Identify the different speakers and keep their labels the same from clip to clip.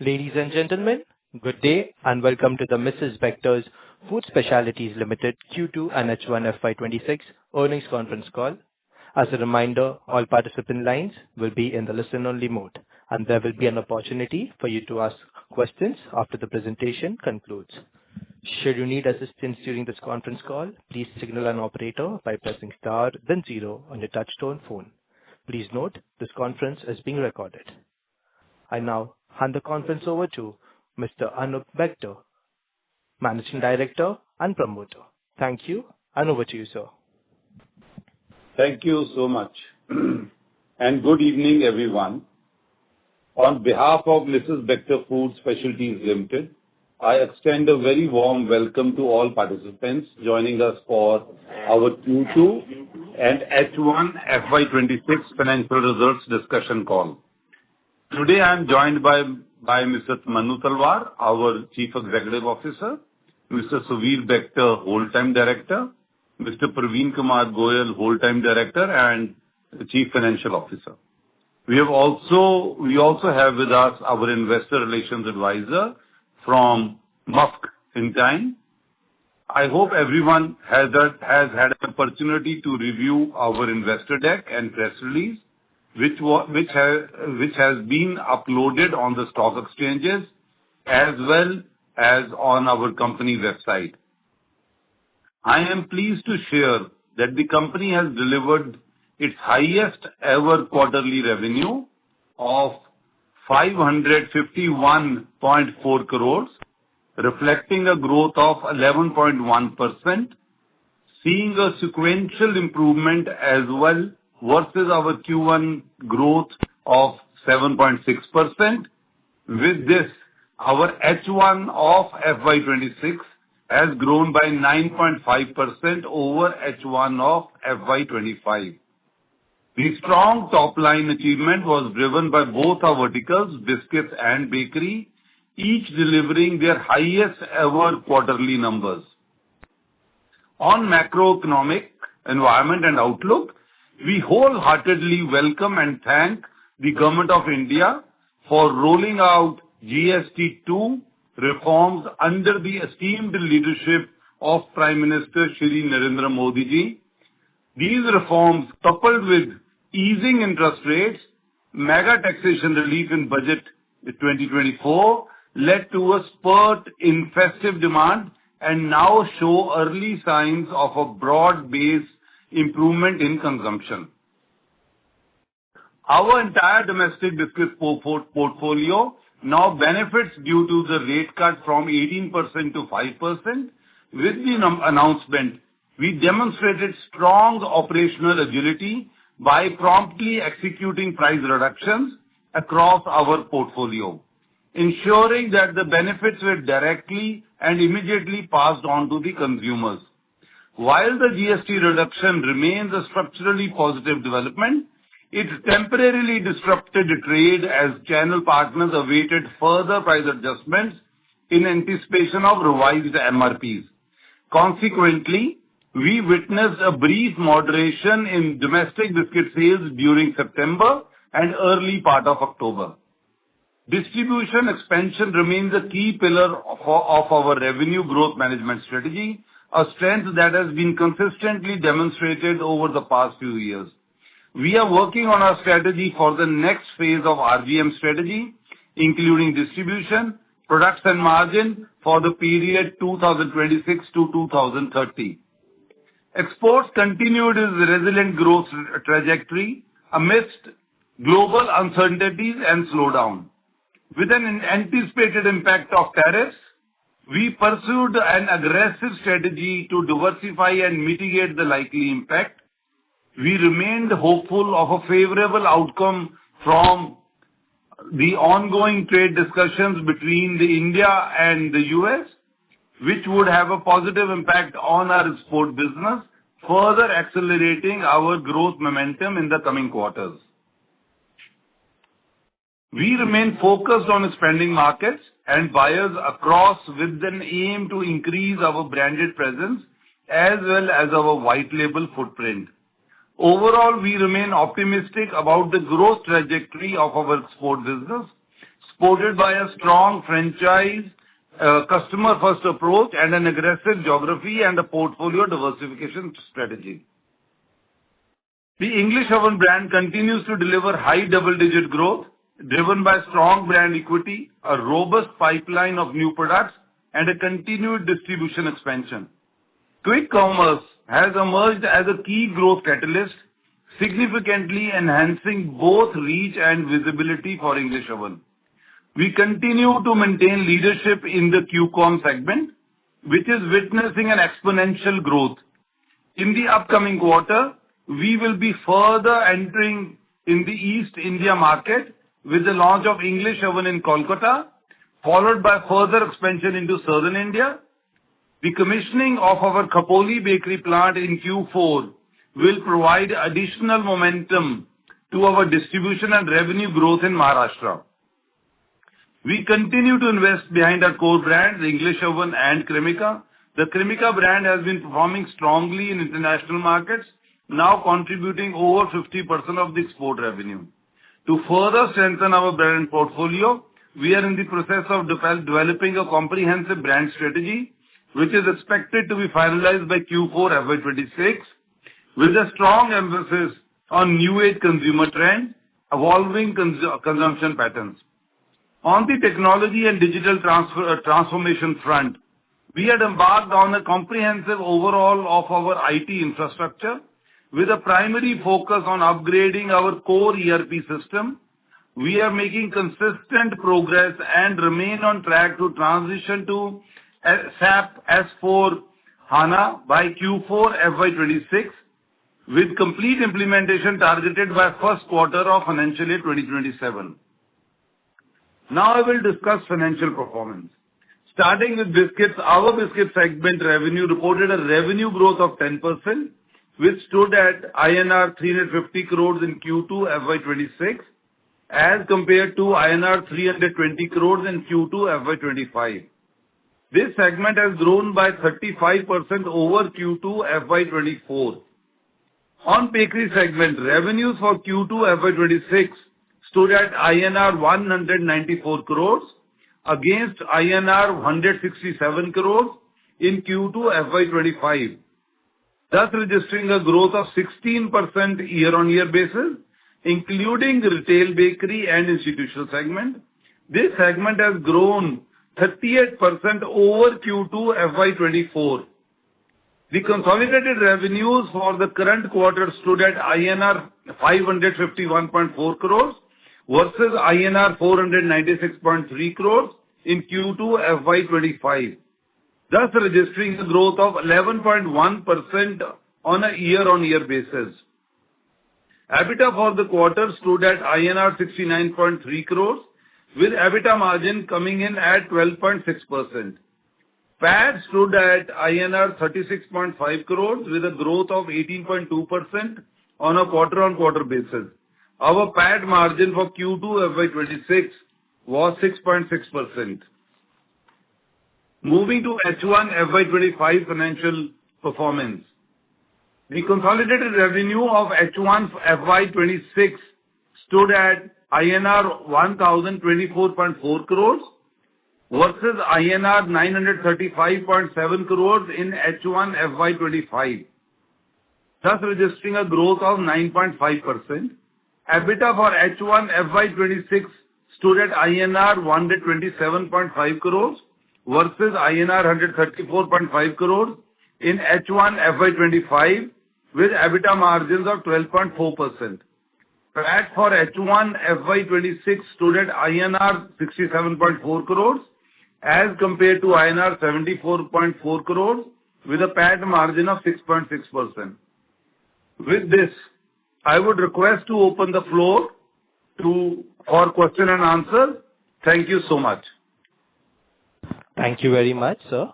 Speaker 1: Ladies and gentlemen, good day and welcome to the Mrs. Bectors Food Specialities Limited Q2 and H1 FY26 earnings conference call. As a reminder, all participant lines will be in the listen-only mode, and there will be an opportunity for you to ask questions after the presentation concludes. Should you need assistance during this conference call, please signal an operator by pressing star then zero on your touch-tone phone. Please note, this conference is being recorded. I now hand the conference over to Mr. Anup Bector, Managing Director and Promoter. Thank you, and over to you, sir.
Speaker 2: Thank you so much. And good evening, everyone. On behalf of Mrs. Bector Food Specialties Limited, I extend a very warm welcome to all participants joining us for our Q2 and H1 FY26 financial results discussion call. Today I am joined by Mr. Manu Talwar, our Chief Executive Officer, Mr. Suvir Bector, Whole-Time Director, Mr. Praveen Kumar Goyal, Whole-Time Director and Chief Financial Officer. We also have with us our Investor Relations Advisor from Musk in time. I hope everyone has had an opportunity to review our investor deck and press release, which has been uploaded on the stock exchanges as well as on our company website. I am pleased to share that the company has delivered its highest ever quarterly revenue of 551.4 crores, reflecting a growth of 11.1%, seeing a sequential improvement as well versus our Q1 growth of 7.6%. With this, our H1 of FY26 has grown by 9.5% over H1 of FY25. The strong top-line achievement was driven by both our verticals, biscuits and bakery, each delivering their highest ever quarterly numbers. On macroeconomic environment and outlook, we wholeheartedly welcome and thank the Government of India for rolling out GST-2 reforms under the esteemed leadership of Prime Minister Shri Narendra Modi ji. These reforms, coupled with easing interest rates, mega taxation relief in budget 2024, led to a spurt in festive demand and now show early signs of a broad-based improvement in consumption. Our entire domestic biscuit portfolio now benefits due to the rate cut from 18% to 5%. With the announcement, we demonstrated strong operational agility by promptly executing price reductions across our portfolio, ensuring that the benefits were directly and immediately passed on to the consumers. While the GST reduction remains a structurally positive development, it temporarily disrupted trade as channel partners awaited further price adjustments in anticipation of revised MRPs. Consequently, we witnessed a brief moderation in domestic biscuit sales during September and early part of October. Distribution expansion remains a key pillar of our revenue growth management strategy, a strength that has been consistently demonstrated over the past few years. We are working on our strategy for the next phase of RGM strategy, including distribution, products and margin for the period 2026 to 2030. Exports continued its resilient growth trajectory amidst global uncertainties and slowdown. With an anticipated impact of tariffs, we pursued an aggressive strategy to diversify and mitigate the likely impact. We remained hopeful of a favorable outcome from the ongoing trade discussions between India and the US, which would have a positive impact on our export business, further accelerating our growth momentum in the coming quarters. We remain focused on expanding markets and buyers across with an aim to increase our branded presence as well as our white label footprint. Overall, we remain optimistic about the growth trajectory of our export business, supported by a strong franchise, customer-first approach, and an aggressive geography and a portfolio diversification strategy. The English Oven brand continues to deliver high double-digit growth, driven by strong brand equity, a robust pipeline of new products, and a continued distribution expansion. Quick commerce has emerged as a key growth catalyst, significantly enhancing both reach and visibility for English Oven. We continue to maintain leadership in the Q-com segment, which is witnessing an exponential growth. In the upcoming quarter, we will be further entering in the East India market with the launch of English Oven in Kolkata, followed by further expansion into Southern India. The commissioning of our Khopoli bakery plant in Q4 will provide additional momentum to our distribution and revenue growth in Maharashtra. We continue to invest behind our core brands, English Oven and Cremica. The Cremica brand has been performing strongly in international markets, now contributing over 50% of the export revenue. To further strengthen our brand portfolio, we are in the process of developing a comprehensive brand strategy, which is expected to be finalized by Q4 FY26, with a strong emphasis on new age consumer trends, evolving consumption patterns. On the technology and digital transformation front, we had embarked on a comprehensive overhaul of our IT infrastructure with a primary focus on upgrading our core ERP system. We are making consistent progress and remain on track to transition to SAP S/4HANA by Q4 FY26, with complete implementation targeted by first quarter of financial year 2027. Now I will discuss financial performance. Starting with biscuits, our biscuit segment revenue reported a revenue growth of 10%, which stood at INR 350 crores in Q2 FY26 as compared to INR 320 crores in Q2 FY25. This segment has grown by 35% over Q2 FY24. On bakery segment, revenues for Q2 FY26 stood at INR 194 crores against INR 167 crores in Q2 FY25, thus registering a growth of 16% year-on-year basis, including the retail bakery and institutional segment. This segment has grown 38% over Q2 FY24. The consolidated revenues for the current quarter stood at INR 551.4 crores versus INR 496.3 crores in Q2 FY25, thus registering a growth of 11.1% on a year-on-year basis. EBITDA for the quarter stood at INR 69.3 crores, with EBITDA margin coming in at 12.6%. PAT stood at INR 36.5 crores with a growth of 18.2% on a quarter-on-quarter basis. Our PAT margin for Q2 FY26 was 6.6%. Moving to H1 FY25 financial performance. The consolidated revenue of H1 FY26 stood at INR 1,024.4 crores versus INR 935.7 crores in H1 FY25, thus registering a growth of 9.5%. EBITDA for H1 FY26 stood at INR 127.5 crores versus INR 134.5 crores in H1 FY25, with EBITDA margins of 12.4%. PAT for H1 FY26 stood at INR 67.4 crores as compared to INR 74.4 crores with a PAT margin of 6.6%. With this, I would request to open the floor for question and answer. Thank you so much.
Speaker 1: Thank you very much, sir.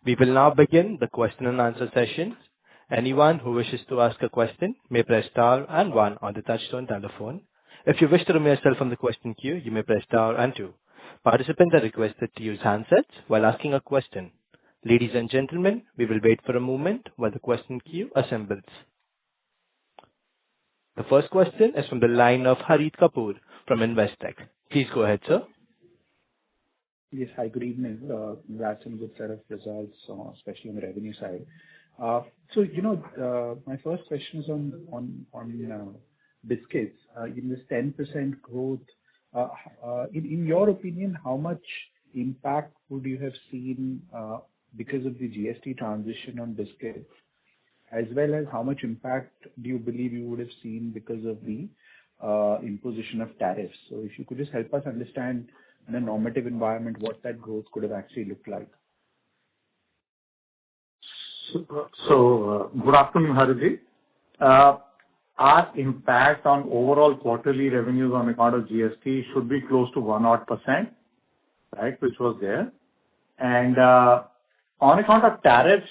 Speaker 1: We will now begin the question and answer session. Anyone who wishes to ask a question may press star and one on the touchtone telephone. If you wish to remove yourself from the question queue, you may press star and two. Participants are requested to use handsets while asking a question. Ladies and gentlemen, we will wait for a moment while the question queue assembles. The first question is from the line of Harit Kapoor from Investec. Please go ahead, sir.
Speaker 3: Yes. Hi, good evening. Congrats on good set of results, especially on the revenue side. My first question is on biscuits. In this 10% growth, in your opinion, how much impact would you have seen because of the GST transition on biscuits, as well as how much impact do you believe you would have seen because of the imposition of tariffs? So if you could just help us understand in a normative environment what that growth could have actually looked like.
Speaker 4: Good afternoon, Harji. Our impact on overall quarterly revenues on account of GST should be close to 1%, right, which was there. And on account of tariffs,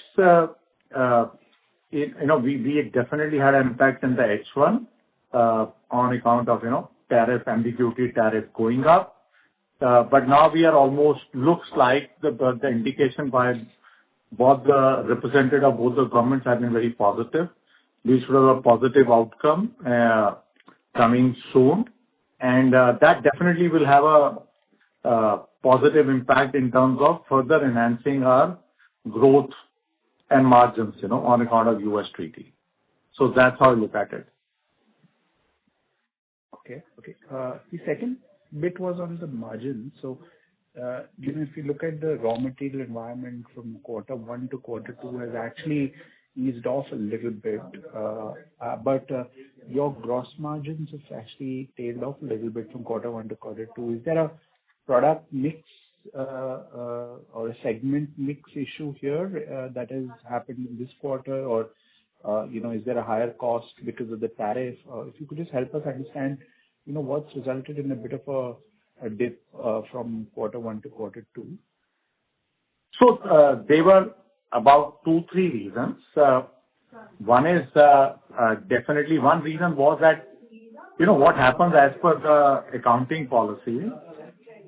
Speaker 4: we definitely had an impact in the H1 on account of, tariff ambiguity, tariff going up. But now we are almost, looks like the indication by both the representative of both the governments have been very positive. We should have a positive outcome coming soon. And that definitely will have a positive impact in terms of further enhancing our growth and margins, on account of US treaty. So that's how I look at it.
Speaker 3: Okay. The second bit was on the margin. So, if you look at the raw material environment from Q1 to Q2 has actually eased off a little bit, but your gross margins have actually tailed off a little bit from Q1 to Q2. Is there a product mix or a segment mix issue here that has happened in this quarter, or is there a higher cost because of the tariff? If you could just help us understand, what's resulted in a bit of a dip from Q1 to Q2.
Speaker 4: So there were about 2-3 reasons. One is definitely one reason was that what happens as per the accounting policy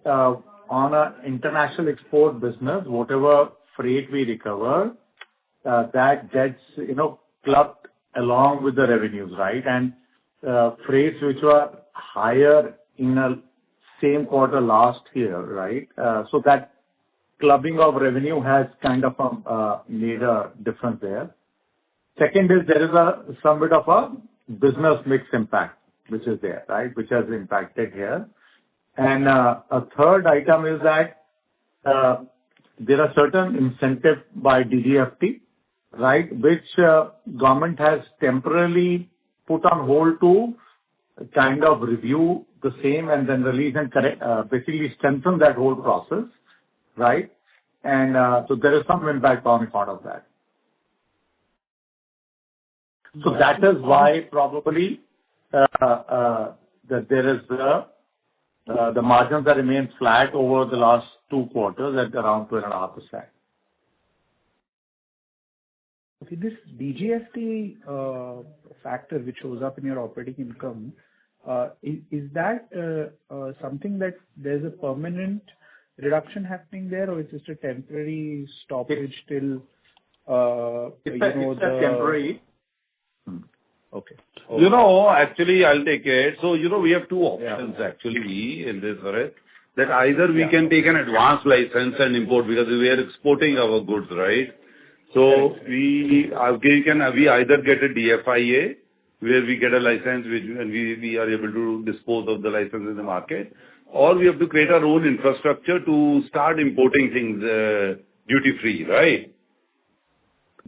Speaker 4: on an international export business, whatever freight we recover, that gets clubbed along with the revenues, right? And freights which were higher in a same quarter last year, right? So that clubbing of revenue has kind of made a difference there. Second is there is some bit of a business mix impact which is there, right? Which has impacted here. And a third item is that there are certain incentives by DGFT, right? Which government has temporarily put on hold to kind of review the same and then release and correct, basically strengthen that whole process, right? And so there is some impact on account of that. So that is why probably that there is the margins that remain flat over the last 2 quarters at around 2.5%.
Speaker 3: Okay, this DGFT factor which shows up in your operating income, is that something that there's a permanent reduction happening there, or it's just a temporary stoppage till
Speaker 4: it's a temporary.
Speaker 3: Okay.
Speaker 2: Actually, I'll take it. So, we have 2 options actually in this, right? That either we can take an advance license and import because we are exporting our goods, right? So we either get a DFIA where we get a license and we are able to dispose of the license in the market, or we have to create our own infrastructure to start importing things duty free, right?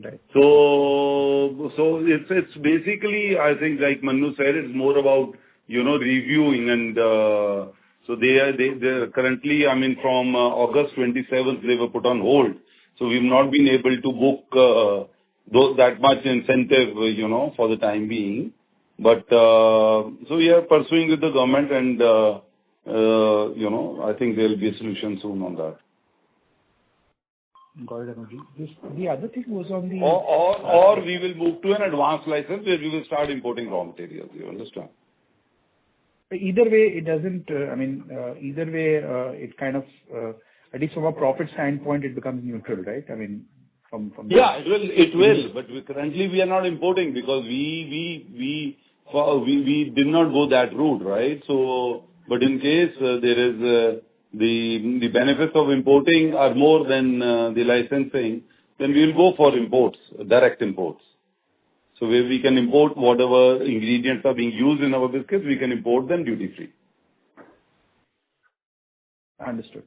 Speaker 3: Right.
Speaker 2: So it's basically, I think, like Manu said, it's more about reviewing, and so they're currently, from August 27th they were put on hold, so we've not been able to book that much incentive for the time being, but so we are pursuing with the government, and I think there will be a solution soon on that.
Speaker 3: Got it, Anuj. The other thing was on the...
Speaker 2: Or we will move to an advanced license where we will start importing raw materials, you understand?
Speaker 3: Either way, it doesn't, it kind of, at least from a profit standpoint, it becomes neutral, right? From
Speaker 2: yeah, it will. But currently we are not importing because we did not go that route, right? So, but in case there is the benefits of importing are more than the licensing, then we will go for imports, direct imports. So where we can import whatever ingredients are being used in our biscuits, we can import them duty-free.
Speaker 3: Understood.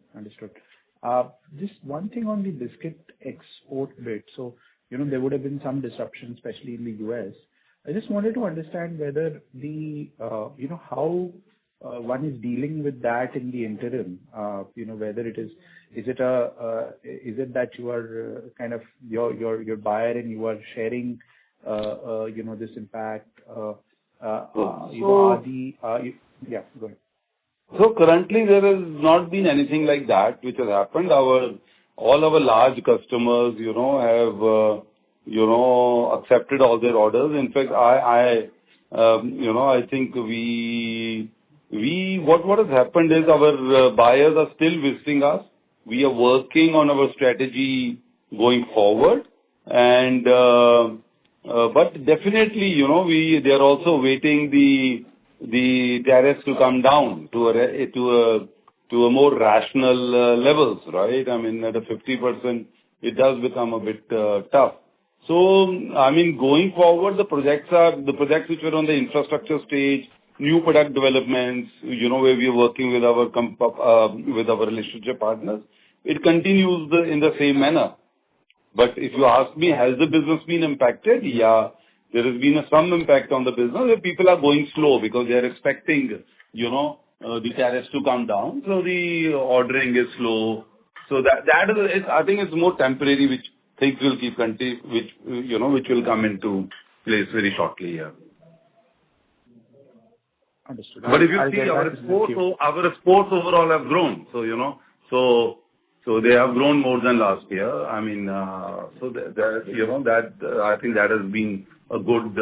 Speaker 3: Just one thing on the biscuit export bit. So, there would have been some disruption, especially in the US. I just wanted to understand whether how one is dealing with that in the interim. Whether is it that you are kind of your buyer and you are sharing, this impact. Go ahead.
Speaker 2: So currently there has not been anything like that which has happened. All our large customers, have accepted all their orders. In fact, I think what has happened is our buyers are still visiting us. We are working on our strategy going forward, and but definitely, they are also waiting the tariffs to come down to a more rational levels, right? I mean, at a 50%, it does become a bit tough. So, I mean, going forward, the projects which were on the infrastructure stage, new product developments, where we are working with our relationship partners, it continues in the same manner. But if you ask me, has the business been impacted? Yeah, there has been some impact on the business. People are going slow because they are expecting, the tariffs to come down. So the ordering is slow. So that is, I think it's more temporary, which things will keep which will come into place very shortly here.
Speaker 3: Understood.
Speaker 2: But if you see our exports overall have grown. So they have grown more than last year. I mean, so that I think that has been a good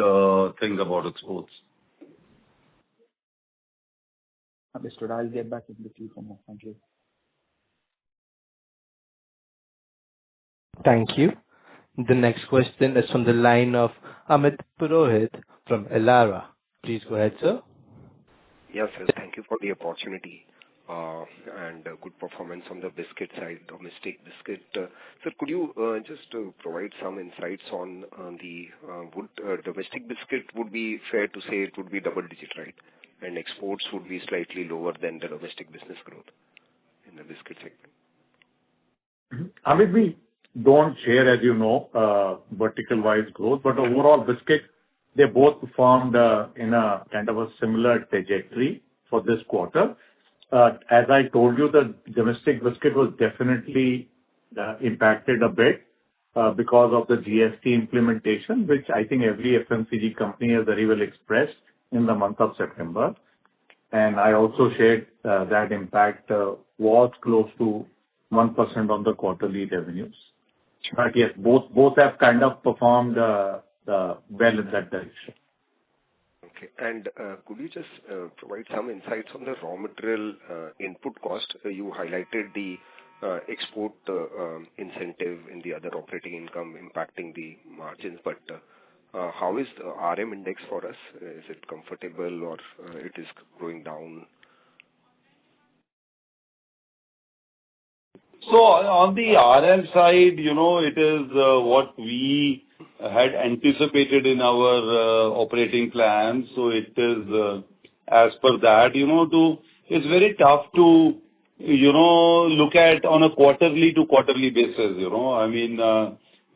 Speaker 2: thing about exports.
Speaker 3: Understood. I'll get back in the queue for more. Thank you.
Speaker 1: Thank you. The next question is from the line of Amit Purohit from Elara. Please go ahead, sir.
Speaker 5: Yes, sir. Thank you for the opportunity and good performance on the biscuit side, domestic biscuit. Sir, could you just provide some insights on the domestic biscuit would be fair to say it would be double digit, right? And exports would be slightly lower than the domestic business growth in the biscuit segment.
Speaker 4: I mean, we don't share, as you know, vertical-wise growth, but overall biscuit, they both performed in a kind of a similar trajectory for this quarter. As I told you, the domestic biscuit was definitely impacted a bit because of the GST implementation, which I think every FMCG company has very well expressed in the month of September. And I also shared that impact was close to 1% on the quarterly revenues. But yes, both have kind of performed well in that direction.
Speaker 5: Okay. And could you just provide some insights on the raw material input cost? You highlighted the export incentive in the other operating income impacting the margins, but how is the RM index for us? Is it comfortable or it is going down?
Speaker 2: So on the RM side, it is what we had anticipated in our operating plan. So it is as per that, it's very tough to, look at on a quarterly to quarterly basis, I mean,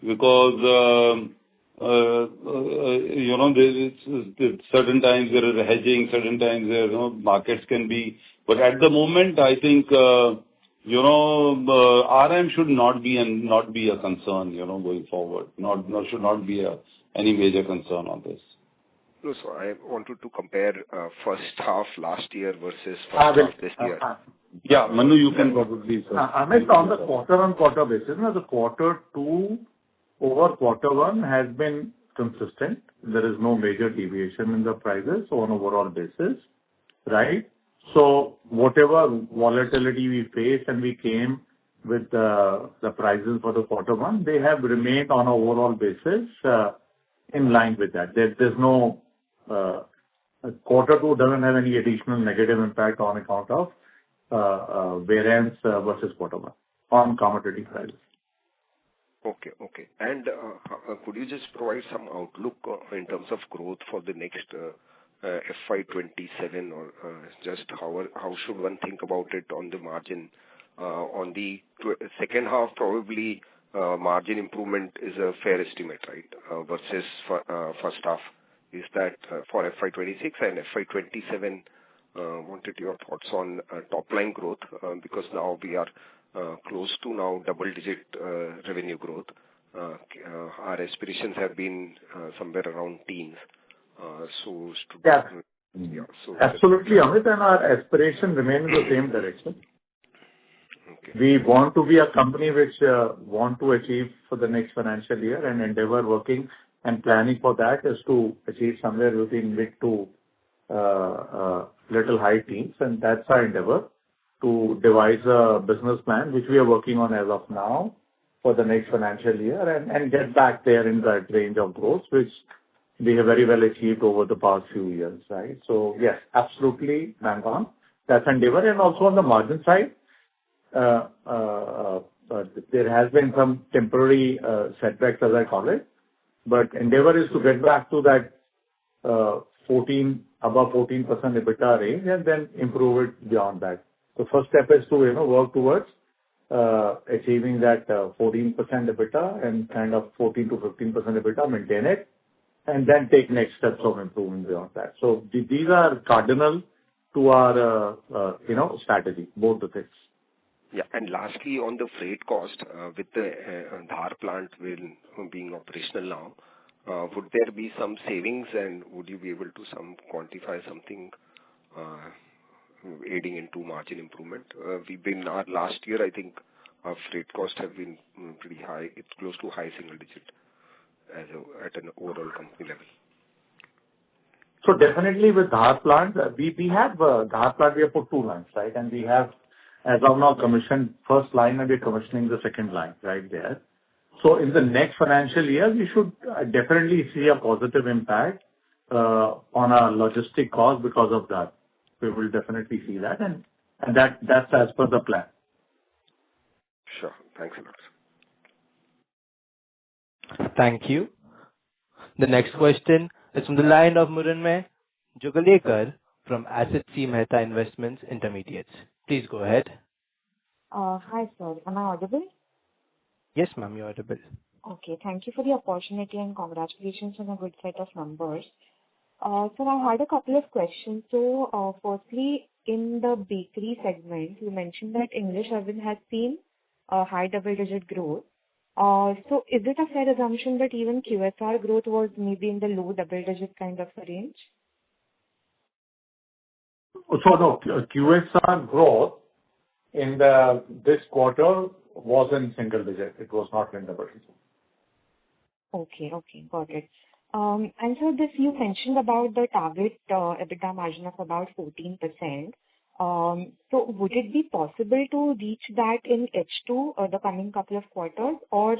Speaker 2: because, certain times there is hedging, certain times there, markets can be. But at the moment, I think, RM should not be a concern, going forward. Should not be any major concern on this.
Speaker 5: No, so I wanted to compare first half last year versus first half this year.
Speaker 2: Yeah, Manu, you can probably.
Speaker 4: I mean, on the quarter-on-quarter basis, the quarter two over quarter one has been consistent. There is no major deviation in the prices on overall basis, right? So whatever volatility we face and we came with the prices for the quarter one, they have remained on an overall basis in line with that. There's no quarter two doesn't have any additional negative impact on account of variance versus quarter one on commodity prices.
Speaker 5: Okay. Okay. And could you just provide some outlook in terms of growth for the next FY27, or just how should one think about it on the margin? On the second half, probably margin improvement is a fair estimate, right, versus first half. Is that for FY26 and FY27? Wanted your thoughts on top-line growth, because now we are close to now double-digit revenue growth. Our aspirations have been somewhere around teens.
Speaker 4: Yes.
Speaker 5: Yeah.
Speaker 4: Absolutely, Amit, and our aspiration remains in the same direction.
Speaker 5: Okay.
Speaker 4: We want to be a company which want to achieve for the next financial year, and endeavor working and planning for that is to achieve somewhere within mid to little high teens, and that's our endeavor, to devise a business plan which we are working on as of now for the next financial year, and get back there in that range of growth which we have very well achieved over the past few years, right? So yes, absolutely bang on. That's endeavor. And also on the margin side, there has been some temporary setbacks, as I call it, but endeavor is to get back to that above 14% EBITDA range, and then improve it beyond that. The first step is to work towards achieving that 14% EBITDA and kind of 14 to 15% EBITDA, maintain it, and then take next steps of improving beyond that. So these are cardinal to our strategy, both the things.
Speaker 5: Yeah. And lastly, on the freight cost, with the Dhar plant being operational now, would there be some savings, and would you be able to quantify something aiding into margin improvement? Last year, I think our freight costs have been pretty high. It's close to high single digit at an overall company level.
Speaker 4: So definitely with Dhar plant, we have Dhar plant, we have put 2 lines, right? And we have, as of now, commissioned first line, and we're commissioning the second line right there. So in the next financial year, we should definitely see a positive impact on our logistic cost because of that. We will definitely see that, and that's as per the plan.
Speaker 5: Sure. Thanks a lot.
Speaker 1: Thank you. The next question is from the line of Murunmay Jogalekar from Asset C Mehta Investments Intermediates. Please go ahead.
Speaker 6: Hi, sir. Am I audible?
Speaker 1: Yes, ma'am, you're audible.
Speaker 6: Okay. Thank you for the opportunity, and congratulations on a good set of numbers. Sir, I had a couple of questions. So, firstly, in the bakery segment, you mentioned that English Oven has seen a high double-digit growth. So is it a fair assumption that even QSR growth was maybe in the low double-digit kind of a range?
Speaker 4: So no, QSR growth in this quarter was in single digit. It was not in double digit.
Speaker 6: Okay, got it. And so this, you mentioned about the target EBITDA margin of about 14%. So would it be possible to reach that in H2 the coming couple of quarters, or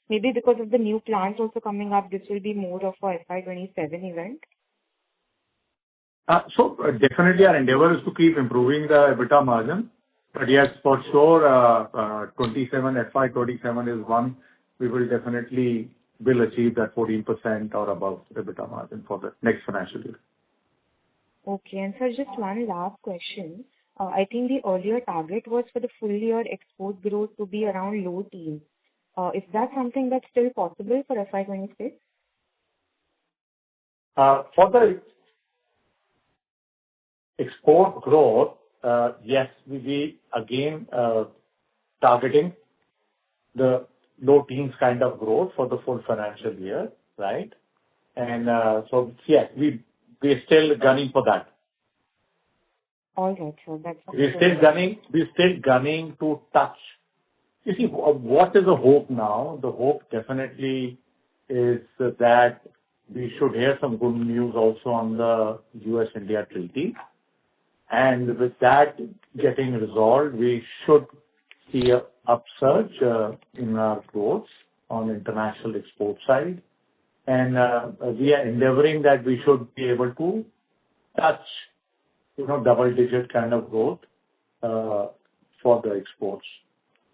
Speaker 6: maybe because of the new plants also coming up, this will be more of a FY27 event?
Speaker 4: So definitely our endeavor is to keep improving the EBITDA margin. But yes, for sure, FY27 is one we will definitely achieve that 14% or above EBITDA margin for the next financial year.
Speaker 6: Okay. And sir, just one last question. I think the earlier target was for the full year export growth to be around low teens. Is that something that's still possible for FY26?
Speaker 4: For the export growth, yes, we again targeting the low teens kind of growth for the full financial year, right? And so yes, we're still gunning for that.
Speaker 6: All right, sir. That's
Speaker 4: We're still gunning to touch. You see, what is the hope now? The hope definitely is that we should hear some good news also on the US-India treaty. And with that getting resolved, we should see an upsurge in our growth on international export side. And we are endeavoring that we should be able to touch double-digit kind of growth for the exports?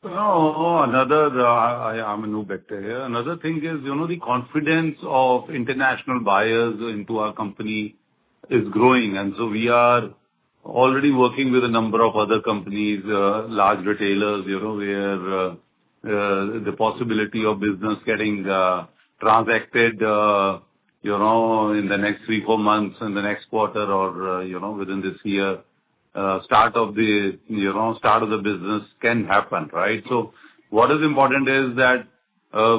Speaker 2: No, I'm a new Bector here. Another thing is, the confidence of international buyers into our company is growing. And so we are already working with a number of other companies, large retailers, where the possibility of business getting transacted, in the next 3-4 months, in the next quarter or, within this year. Start of the business can happen, right? So what is important is that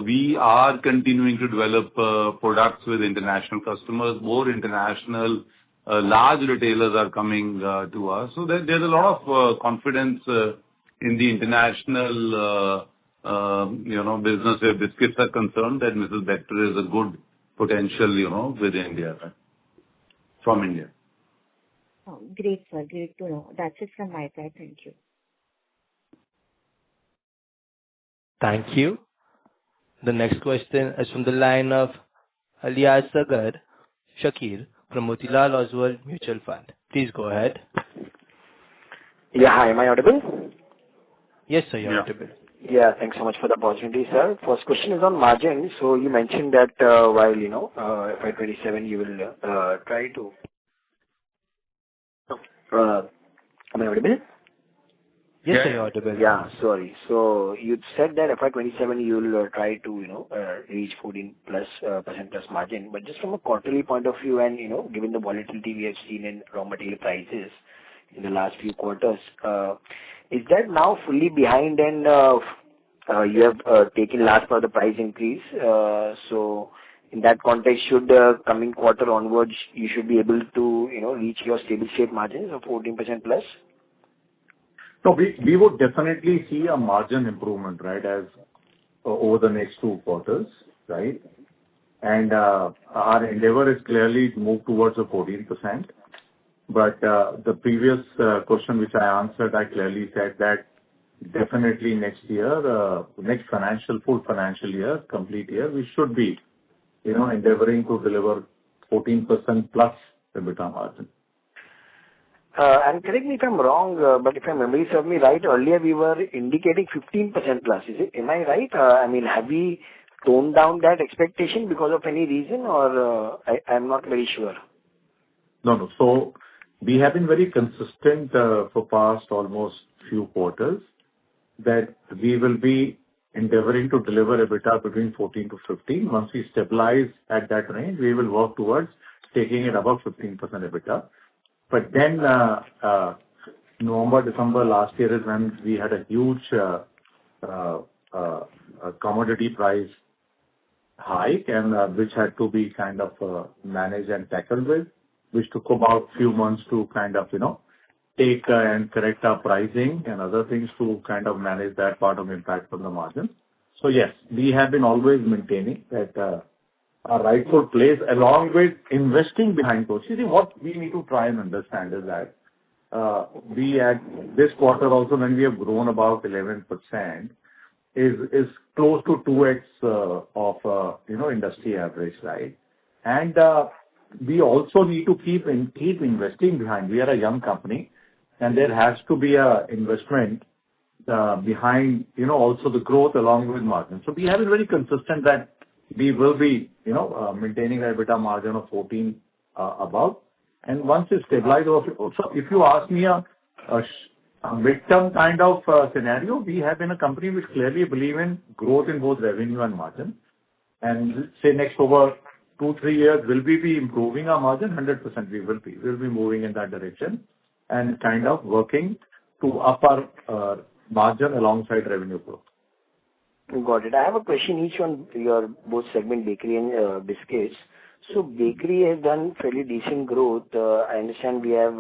Speaker 2: we are continuing to develop products with international customers. More international large retailers are coming to us. So there's a lot of confidence in the international business where biscuits are concerned, that Mrs. Bector is a good potential, with India, right? From India.
Speaker 6: Oh, great, sir. Great to know. That's it from my side. Thank you.
Speaker 1: Thank you. The next question is from the line of Aliasgar Shakir from Motilal Oswal Mutual Fund. Please go ahead.
Speaker 7: Yeah, hi. Am I audible?
Speaker 1: Yes, sir, you're audible.
Speaker 7: Yeah, thanks so much for the opportunity, sir. First question is on margin. So you mentioned that while, FY27 you will try to... am I audible?
Speaker 1: Yes, sir, you're audible.
Speaker 7: Yeah, sorry. So you said that FY27 you will try to, reach 14% plus margin. But just from a quarterly point of view and, given the volatility we have seen in raw material prices in the last few quarters, is that now fully behind and you have taken last part of the price increase? So in that context, should coming quarter onwards, you should be able to, reach your stable state margins of 14% plus?
Speaker 4: No, we would definitely see a margin improvement, right, as over the next 2 quarters, right? And our endeavor is clearly to move towards the 14%. But the previous question which I answered, I clearly said that definitely next year, next full financial year, complete year, we should be, endeavoring to deliver 14% plus EBITDA margin.
Speaker 7: And correct me if I'm wrong, but if my memory serves me right, earlier we were indicating 15% plus. Am I right? Have we toned down that expectation because of any reason, or I'm not very sure?
Speaker 4: No. So we have been very consistent for past almost few quarters that we will be endeavoring to deliver EBITDA between 14 to 15. Once we stabilize at that range, we will work towards taking it above 15% EBITDA. But then November, December last year is when we had a huge commodity price hike, and which had to be kind of managed and tackled with, which took about few months to kind of, take and correct our pricing and other things to kind of manage that part of impact on the margin. So yes, we have been always maintaining that our rightful place along with investing behind those. You see, what we need to try and understand is that we at this quarter also, when we have grown about 11%, is close to 2x of industry average, right? And we also need to keep investing behind. We are a young company, and there has to be a investment behind, also the growth along with margin. So we have been very consistent that we will be, maintaining an EBITDA margin of 14 above. And once it's stabilized, so if you ask me a midterm kind of scenario, we have been a company which clearly believe in growth in both revenue and margin. And say next over 2-3 years, will we be improving our margin? 100% we will be. We'll be moving in that direction and kind of working to up our margin alongside revenue growth.
Speaker 7: Got it. I have a question each on your both segment, bakery and biscuits. So bakery has done fairly decent growth. I understand we have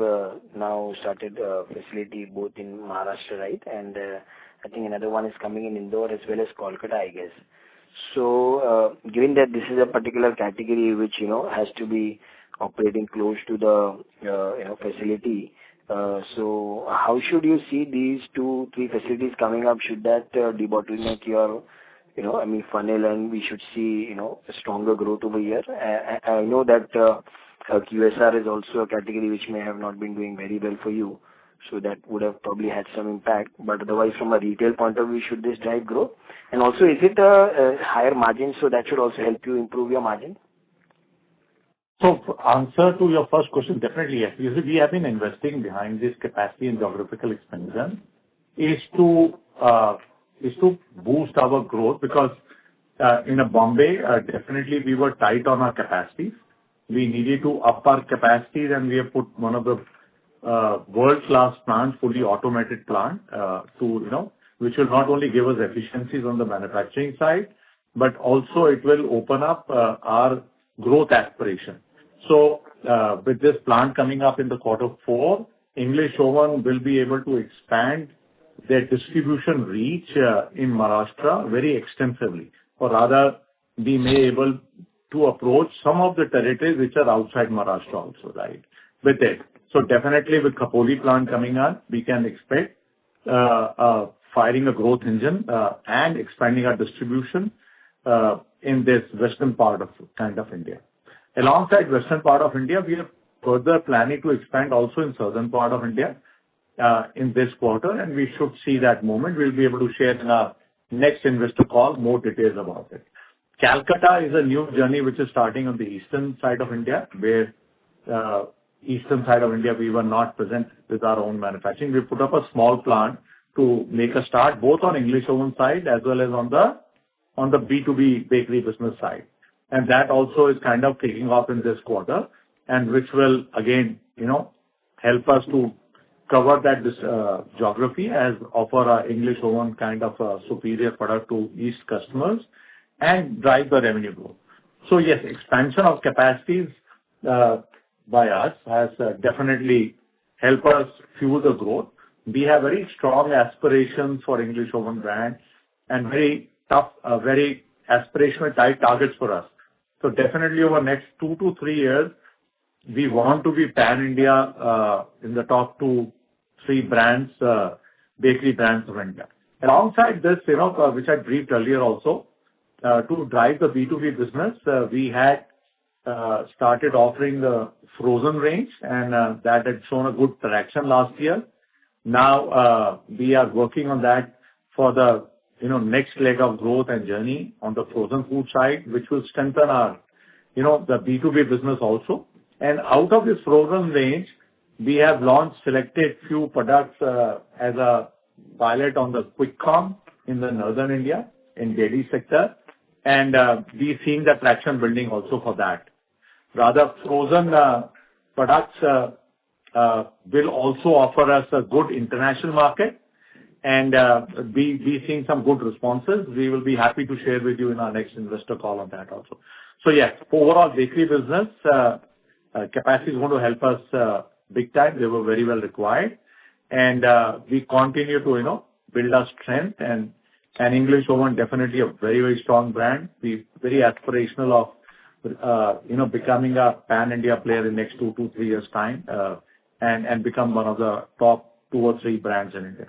Speaker 7: now started a facility both in Maharashtra, right? And I think another one is coming in Indore as well as Kolkata, I guess. So given that this is a particular category which, has to be operating close to the, facility, so how should you see these 2-3 facilities coming up? Should that debottleneck your, funnel, and we should see, a stronger growth over here? I know that QSR is also a category which may have not been doing very well for you. so that would have probably had some impact. But otherwise, from a retail point of view, should this drive growth? And also, is it a higher margin, so that should also help you improve your margin?
Speaker 4: So answer to your first question, definitely yes. Because we have been investing behind this capacity and geographical expansion is to boost our growth, because in Bombay, definitely we were tight on our capacities. We needed to up our capacities, and we have put one of the world-class plants, fully automated plant, which will not only give us efficiencies on the manufacturing side, but also it will open up our growth aspiration. So with this plant coming up in the Q4, English Oven will be able to expand their distribution reach in Maharashtra very extensively, or rather, we may able to approach some of the territories which are outside Maharashtra also, right, with it. So definitely with Khopoli plant coming on, we can expect firing a growth engine and expanding our distribution in this western part of India. Alongside western part of India, we are further planning to expand also in southern part of India in this quarter, and we should see that moment. We'll be able to share in our next investor call more details about it. Calcutta is a new journey which is starting on the eastern side of India, where eastern side of India we were not present with our own manufacturing. We put up a small plant to make a start both on English Oven side as well as on the B2B bakery business side. And that also is kind of taking off in this quarter, and which will again, help us to cover that geography as offer our English Oven kind of a superior product to East customers and drive the revenue growth. So yes, expansion of capacities by us has definitely helped us fuel the growth. We have very strong aspirations for English Oven brand and very tough, very aspirational tight targets for us. So definitely over the next 2 to 3 years, we want to be pan-India in the top 2-3 brands, bakery brands of India. Alongside this, which I briefed earlier also, to drive the B2B business, we had started offering the frozen range, and that had shown a good traction last year. Now we are working on that for the next leg of growth and journey on the frozen food side, which will strengthen our the B2B business also. And out of this frozen range, we have launched selected few products as a pilot on the quick com in the northern India in dairy sector, and we seeing the traction building also for that. Rather, frozen products will also offer us a good international market, and we seeing some good responses. We will be happy to share with you in our next investor call on that also. So yes, overall bakery business capacity is going to help us big time. They were very well required, and we continue to build our strength, and English Oven definitely a very, very strong brand. We very aspirational of becoming a pan-India player in next 2 to 3 years time, and become one of the top 2 or 3 brands in India.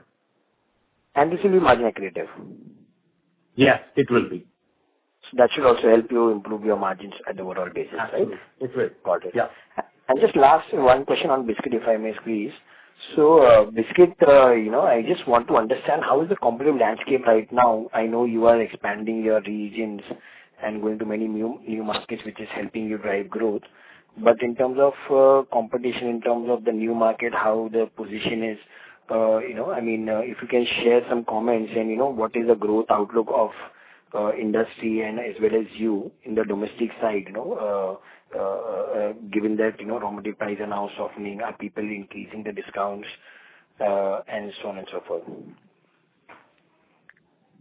Speaker 7: And this will be margin accretive?
Speaker 4: Yes, it will be.
Speaker 7: So that should also help you improve your margins at the overall basis,
Speaker 4: Absolutely.
Speaker 7: Right?
Speaker 4: It will.
Speaker 7: Got it.
Speaker 4: Yeah.
Speaker 7: And just last one question on biscuit, if I may squeeze. So biscuit, I just want to understand how is the competitive landscape right now. I know you are expanding your regions and going to many new markets, which is helping you drive growth. But in terms of competition, in terms of the new market, how the position is, if you can share some comments and, what is the growth outlook of industry and as well as you in the domestic side, given that, raw material price are now softening, are people increasing the discounts, and so on and so forth?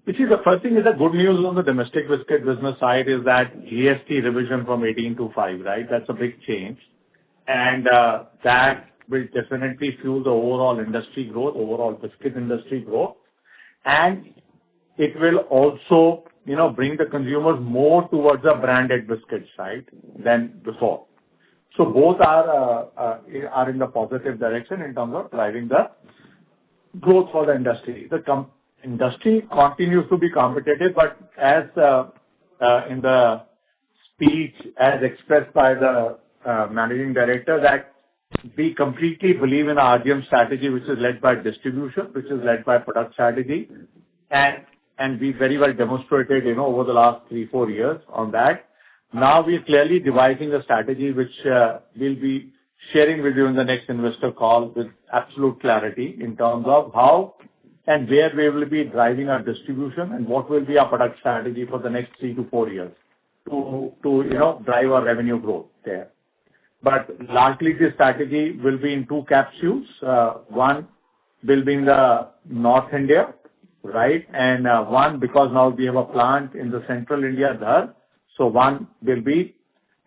Speaker 4: You see, the first thing is the good news on the domestic biscuit business side is that GST revision from 18 to 5, right? That's a big change. And that will definitely fuel the overall industry growth, overall biscuit industry growth. And it will also, bring the consumers more towards the branded biscuit side than before. So both are in the positive direction in terms of driving the growth for the industry. The industry continues to be competitive, but as in the speech as expressed by the managing director, that we completely believe in our RGM strategy, which is led by distribution, which is led by product strategy. And we very well demonstrated, over the last 3-4 years on that. Now we're clearly devising a strategy which we'll be sharing with you in the next investor call with absolute clarity in terms of how and where we will be driving our distribution and what will be our product strategy for the next 3 to 4 years to drive our revenue growth there. But largely, this strategy will be in 2 capsules. One will be in the North India, right? And one, because now we have a plant in the Central India, Dhar. So one will be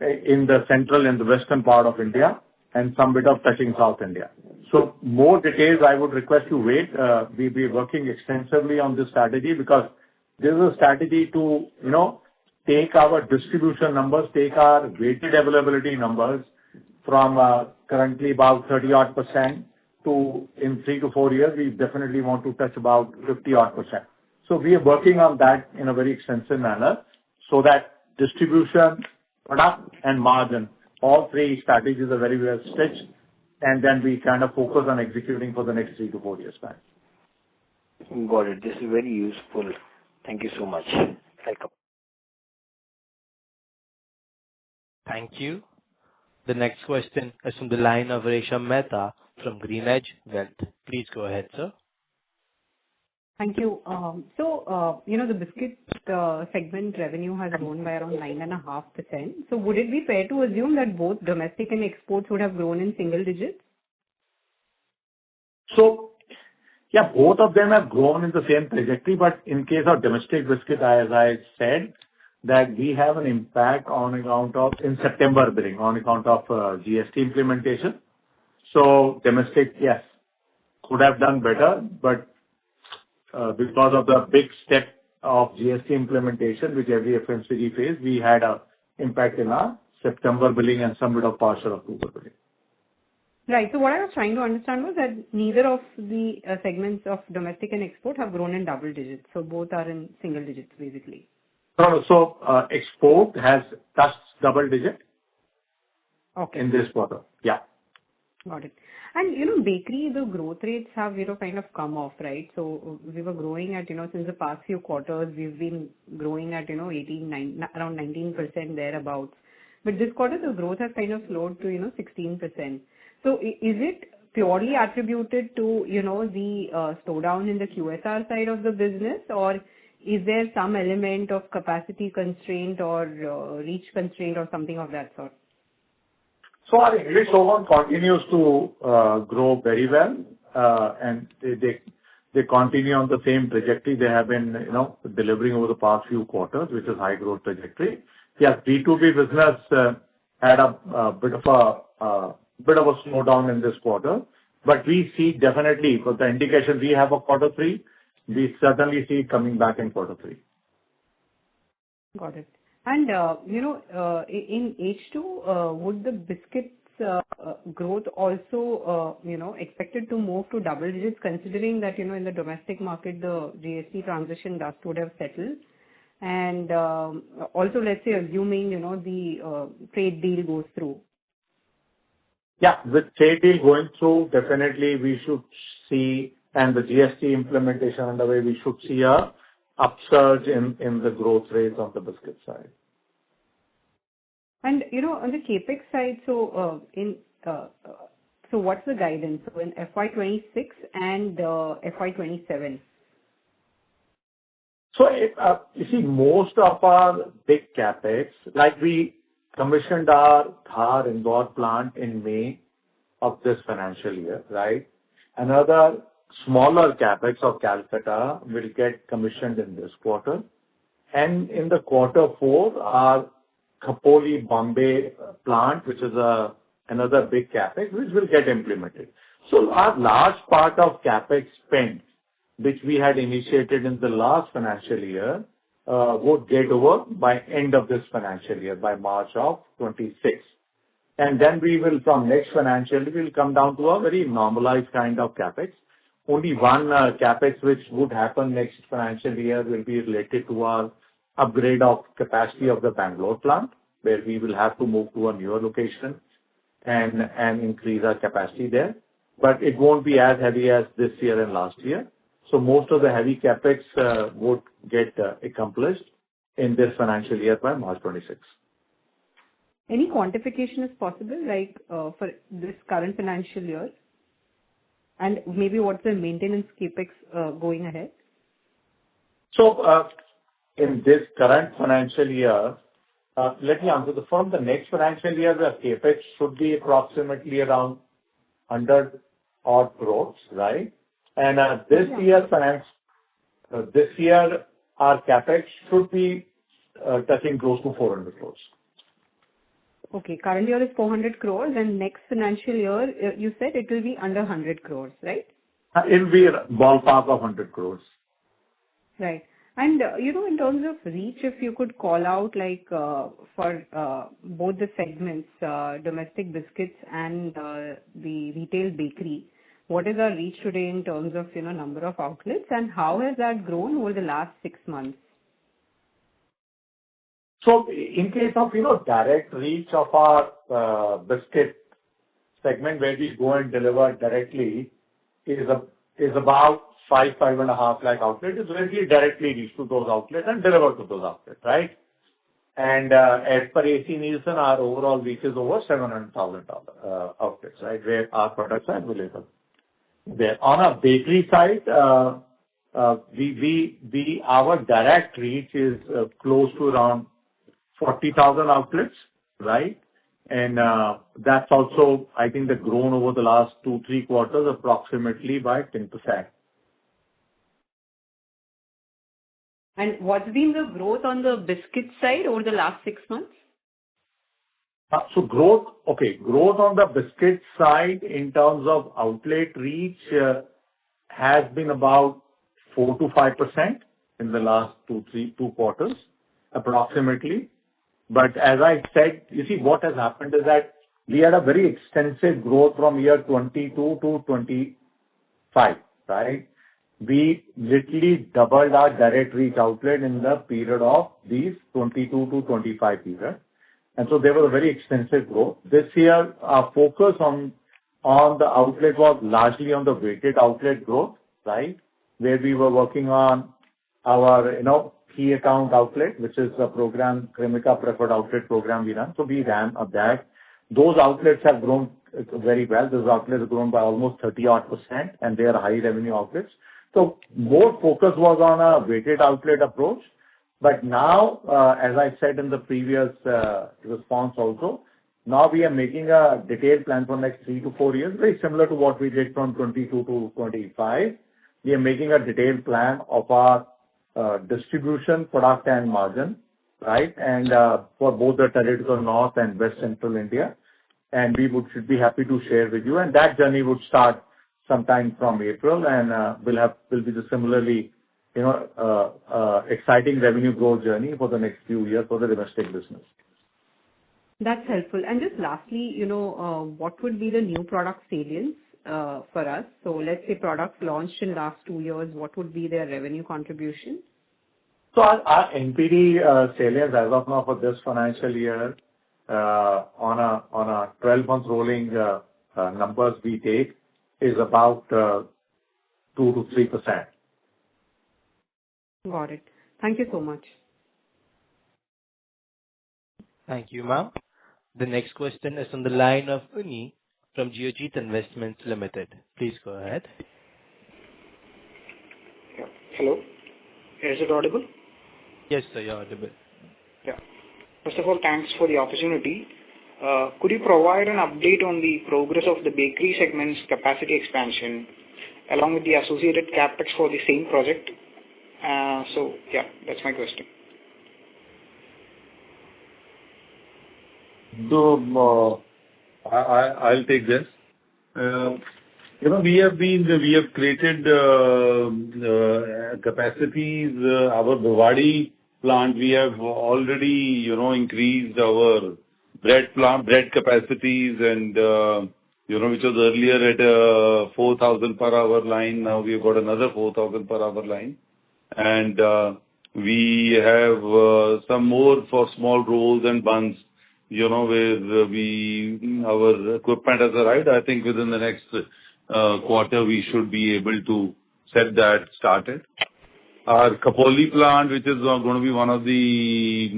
Speaker 4: in the central and the western part of India and some bit of touching South India. So more details, I would request you wait. We'll be working extensively on this strategy because this is a strategy to, take our distribution numbers, take our weighted availability numbers from currently about 30-odd% to in 3 to 4 years, we definitely want to touch about 50-odd%. So we are working on that in a very extensive manner so that distribution, product, and margin, all 3 strategies are very well stitched, and then we kind of focus on executing for the next 3 to 4 years' time.
Speaker 7: Got it. This is very useful. Thank you so much. Welcome.
Speaker 1: Thank you. The next question is from the line of Resham Mehta from GreenEdge Wealth. Please go ahead, sir.
Speaker 8: Thank you. The biscuit segment revenue has grown by around 9.5%. So would it be fair to assume that both domestic and exports would have grown in single digits?
Speaker 4: So, yeah, both of them have grown in the same trajectory, but in case of domestic biscuit, as I said, that we have an impact on account of, in September billing, on account of GST implementation. So domestic, yes, could have done better, but because of the big step of GST implementation, which every FMCG faced, we had an impact in our September billing and some bit of partial October billing.
Speaker 8: Right. So what I was trying to understand was that neither of the segments of domestic and export have grown in double digits. So both are in single digits, basically.
Speaker 4: No. So export has touched double digit in this quarter. Yeah.
Speaker 8: Got it. And, bakery, the growth rates have, kind of come off, right? So we were growing at, since the past few quarters, we've been growing at, around 19% thereabouts. But this quarter, the growth has kind of slowed to, 16%. So is it purely attributed to, the slowdown in the QSR side of the business, or is there some element of capacity constraint or reach constraint or something of that sort?
Speaker 4: So our English Oven continues to grow very well, and they continue on the same trajectory they have been, delivering over the past few quarters, which is high growth trajectory. Yes, B2B business had a bit of a slowdown in this quarter, but we see definitely, for the indication we have of quarter 3, we certainly see it coming back in quarter 3.
Speaker 8: Got it. And, in H2, would the biscuits growth also, expected to move to double digits, considering that, in the domestic market, the GST transition dust would have settled? And also, let's say, assuming, the trade deal goes through.
Speaker 4: Yeah, with trade deal going through, definitely we should see, and the GST implementation underway, we should see a upsurge in the growth rates of the biscuit side.
Speaker 8: And, on the CapEx side, so what's the guidance? So in FY26 and FY27?
Speaker 4: So, you see, most of our big CapEx, like we commissioned our Dhar Indore plant in May of this financial year, right? Another smaller CapEx of Calcutta will get commissioned in this quarter. And in the quarter 4, our Khopoli, Bombay plant, which is another big CapEx, which will get implemented. So our large part of CapEx spend, which we had initiated in the last financial year, would get over by end of this financial year, by March of 26. And then we will, from next financial year, we'll come down to a very normalized kind of CapEx. Only one CapEx which would happen next financial year will be related to our upgrade of capacity of the Bangalore plant, where we will have to move to a newer location. and increase our capacity there. But it won't be as heavy as this year and last year. So most of the heavy capex would get accomplished in this financial year by March 26.
Speaker 8: Any quantification is possible, like for this current financial year? And maybe what's the maintenance capex going ahead?
Speaker 4: So in this current financial year, let me answer the first. The next financial year, the capex should be approximately around 100 odd crores, right? And this year our capex should be touching close to 400 crores.
Speaker 8: Okay, current year is 400 crores, and next financial year, you said it will be under 100 crores, right?
Speaker 4: It will be a ballpark of 100 crores.
Speaker 8: Right. And, in terms of reach, if you could call out, like, for both the segments, domestic biscuits and the retail bakery, what is our reach today in terms of, number of outlets, and how has that grown over the last 6 months?
Speaker 4: So in case of, direct reach of our biscuit segment, where we go and deliver directly, is about 5.5 lakh outlets. It's where we directly reach to those outlets and deliver to those outlets, right? And as per AC Nielsen, our overall reach is over 700,000 outlets, right, where our products are available. There. On our bakery side, our direct reach is close to around 40,000 outlets, right? And that's also, I think, they've grown over the last 2-3 quarters approximately by 10%.
Speaker 8: And what's been the growth on the biscuit side over the last 6 months?
Speaker 4: So growth on the biscuit side in terms of outlet reach has been about 4 to 5% in the last 2 quarters, approximately. But as I said, you see, what has happened is that we had a very extensive growth from year 22 to 25, right? We literally doubled our direct reach outlet in the period of these 22 to 25 period. And so there was a very extensive growth. This year, our focus on the outlet was largely on the weighted outlet growth, right? Where we were working on our, key account outlet, which is the program, Cremica Preferred Outlet program we run. So we ran that. Those outlets have grown very well. Those outlets have grown by almost 30-odd%, and they are high revenue outlets. So more focus was on a weighted outlet approach. But now, as I said in the previous response also, now we are making a detailed plan for next 3 to 4 years, very similar to what we did from 22 to 25. We are making a detailed plan of our distribution, product and margin, right? And for both the territories of North and West Central India. And we should be happy to share with you. And that journey would start sometime from April, and will be the similarly, exciting revenue growth journey for the next few years for the domestic business.
Speaker 8: That's helpful. And just lastly, what would be the new product salience for us? So let's say products launched in last 2 years, what would be their revenue contribution?
Speaker 4: So our NPD salience as of now for this financial year, on a 12-month rolling numbers we take, is about 2 to 3%.
Speaker 8: Got it. Thank you so much.
Speaker 1: Thank you, ma'am. The next question is on the line of Uni from Geojit Investments Limited. Please go ahead.
Speaker 9: Yeah. Hello. Is it audible?
Speaker 1: Yes, sir, you're audible.
Speaker 9: Yeah. First of all, thanks for the opportunity. Could you provide an update on the progress of the bakery segment's capacity expansion, along with the associated capex for the same project? So, yeah, that's my question.
Speaker 2: So, I'll take this. We have created capacities. Our Bhiwadi plant, we have already, increased our bread capacities, and which was earlier at 4,000 per hour line. Now we've got another 4,000 per hour line, and we have some more for small rolls and buns. where our equipment has arrived. I think within the next quarter, we should be able to set that started. Our Khopoli plant, which is going to be one of the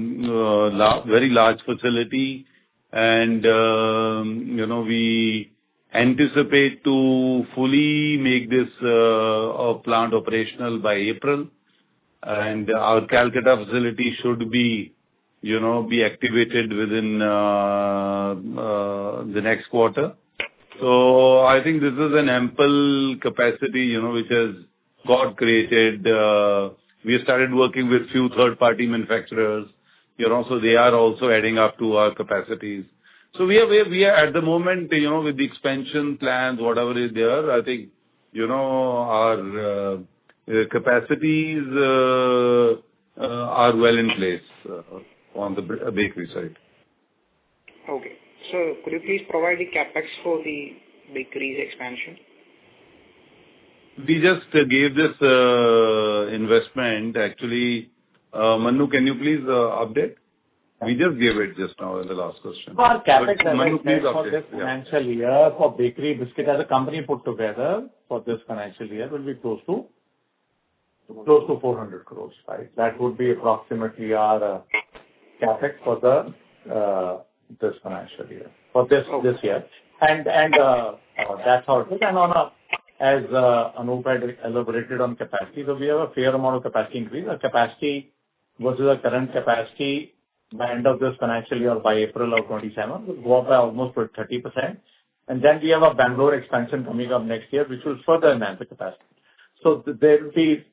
Speaker 2: very large facility, and we anticipate to fully make this plant operational by April, and our Calcutta facility should be activated within the next quarter. So I think this is an ample capacity, which has got created. We have started working with few third-party manufacturers, so they are also adding up to our capacities. So we are at the moment, with the expansion plans, whatever is there, I think, our capacities are well in place on the bakery side.
Speaker 9: Okay. So could you please provide the capex for the bakery's expansion?
Speaker 2: We just gave this investment. Actually, Manu, can you please update? We just gave it just now in the last question.
Speaker 4: Our capex
Speaker 2: Manu, please
Speaker 4: for
Speaker 2: update.
Speaker 4: this financial year for bakery biscuit as a company put together for this financial year will be close to 400 crores, right? That would be approximately our capex for this financial year, for this year. And that's how it is. And as Anup had elaborated on capacity, so we have a fair amount of capacity increase. Our capacity versus our current capacity by end of this financial year, by April of 27, will go up by almost 30%. And then we have a Bangalore expansion coming up next year, which will further enhance the capacity. So there will be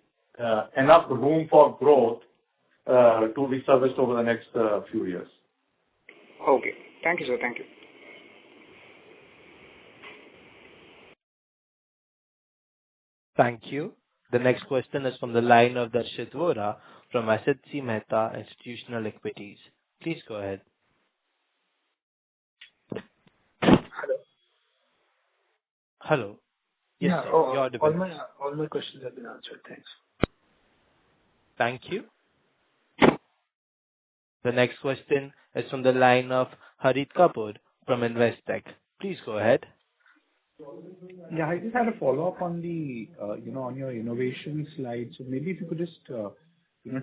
Speaker 4: enough room for growth to be serviced over the next few years.
Speaker 9: Okay. Thank you, sir. Thank you.
Speaker 1: Thank you. The next question is from the line of Darshit Vora from Asit C. Mehta Institutional Equities. Please go ahead. Hello. Yes,
Speaker 3: Yeah.
Speaker 1: sir. You're audible.
Speaker 3: All my questions have been answered. Thanks.
Speaker 1: Thank you. The next question is from the line of Harit Kapoor from Investec. Please go ahead.
Speaker 3: Yeah, I just had a follow-up on the, on your innovation slide. So maybe if you could just,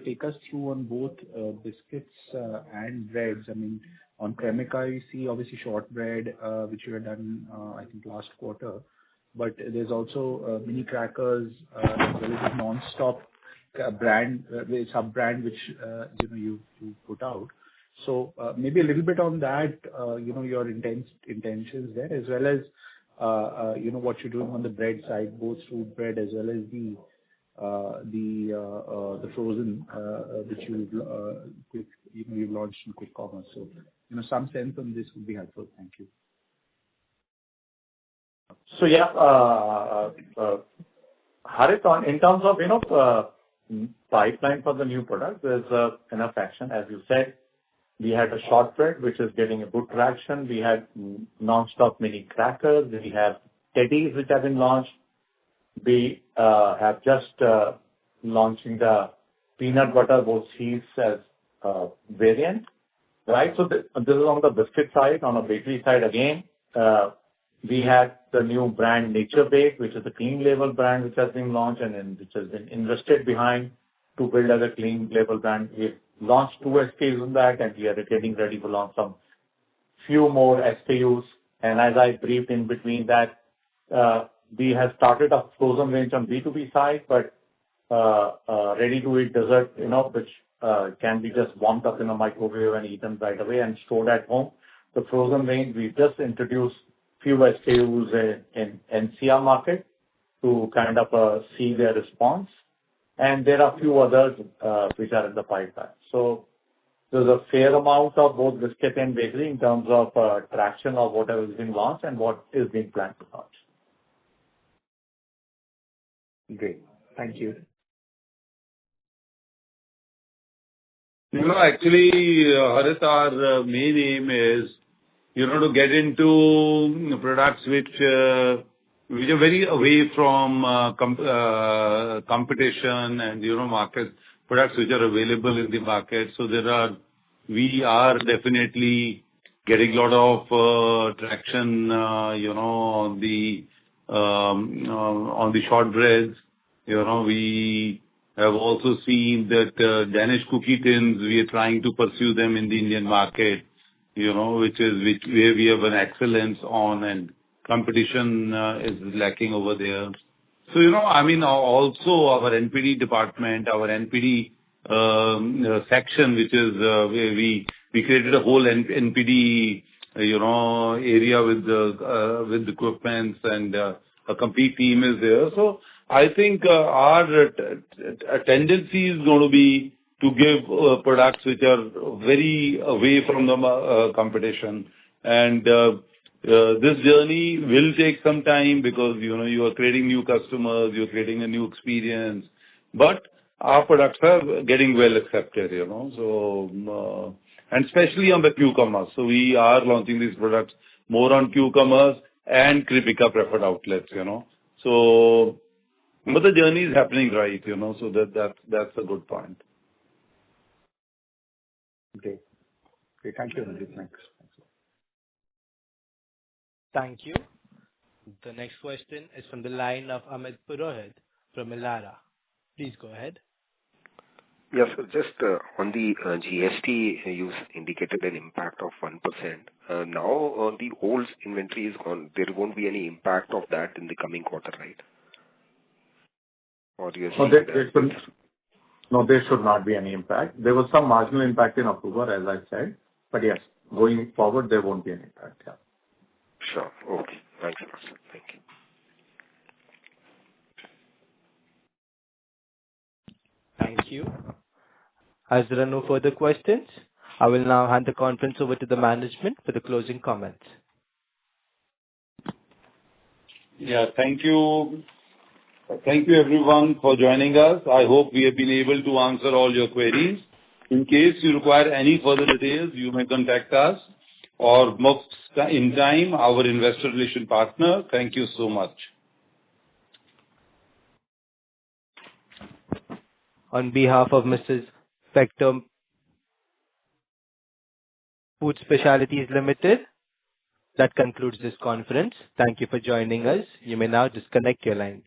Speaker 3: take us through on both biscuits and breads. I mean, on Cremica, you see obviously shortbread, which you had done, I think last quarter. But there's also mini crackers, as well as a non-stop brand, sub-brand, which, you put out. So maybe a little bit on that, your intentions there, as well as, what you're doing on the bread side, both fruit bread as well as the frozen, which you've launched in quick commerce. So, some sense on this would be helpful. Thank you.
Speaker 4: So yeah, Harit, in terms of, pipeline for the new product, there's enough action. As you said, we had a shortbread, which is getting a good traction. We had non-stop mini crackers. We have teddies, which have been launched. We have just launching the peanut butter both seeds as variant, right? So this is on the biscuit side. On the bakery side, again, we had the new brand Nature Bake, which is a clean label brand, which has been launched and which has been invested behind to build as a clean label brand. We've launched 2 SKUs in that, and we are getting ready to launch some few more SKUs. And as I briefed in between that, we have started a frozen range on B2B side, but ready-to-eat dessert, which can be just warmed up in a microwave and eaten right away and stored at home. The frozen range, we just introduced few SKUs in NCR market to kind of see their response. And there are a few others which are in the pipeline. So there's a fair amount of both biscuit and bakery in terms of traction of whatever has been launched and what is being planned to launch.
Speaker 3: Great. Thank you.
Speaker 2: Actually, Harit, our main aim is, to get into products which are very away from competition and, market products which are available in the market. So we are definitely getting a lot of traction, on the shortbreads. We have also seen that Danish cookie tins, we are trying to pursue them in the Indian market, where we have an excellence on, and competition is lacking over there. So, also our NPD department, our NPD section, which is where we created a whole NPD, area with equipments, and a complete team is there. So I think our tendency is going to be to give products which are very away from the competition. And this journey will take some time because, you are creating new customers, you're creating a new experience. But our products are getting well accepted, So, and especially on the cucumbers. So we are launching these products more on cucumbers and Kripika preferred outlets, So, but the journey is happening right, so that's a good point.
Speaker 3: Okay. Okay. Thank you, Ranjit. Thanks.
Speaker 1: Thank you. The next question is from the line of Amit Purohit from Elara. Please go ahead.
Speaker 5: Yes, sir. Just on the GST, you indicated an impact of 1%. Now, the old inventory is gone. There won't be any impact of that in the coming quarter, right? Or do you see
Speaker 4: No, there should not be any impact. There was some marginal impact in October, as I said. But yes, going forward, there won't be any impact. Yeah.
Speaker 5: Sure. Okay. Thanks a lot, sir. Thank you.
Speaker 1: Thank you. As there are no further questions, I will now hand the conference over to the management for the closing comments.
Speaker 2: Yeah, thank you. Thank you everyone for joining us. I hope we have been able to answer all your queries. In case you require any further details, you may contact us or most in time, our investor relation partner. Thank you so much.
Speaker 1: On behalf of Mrs. Bectors Food Specialities Limited, that concludes this conference. Thank you for joining us. You may now disconnect your lines.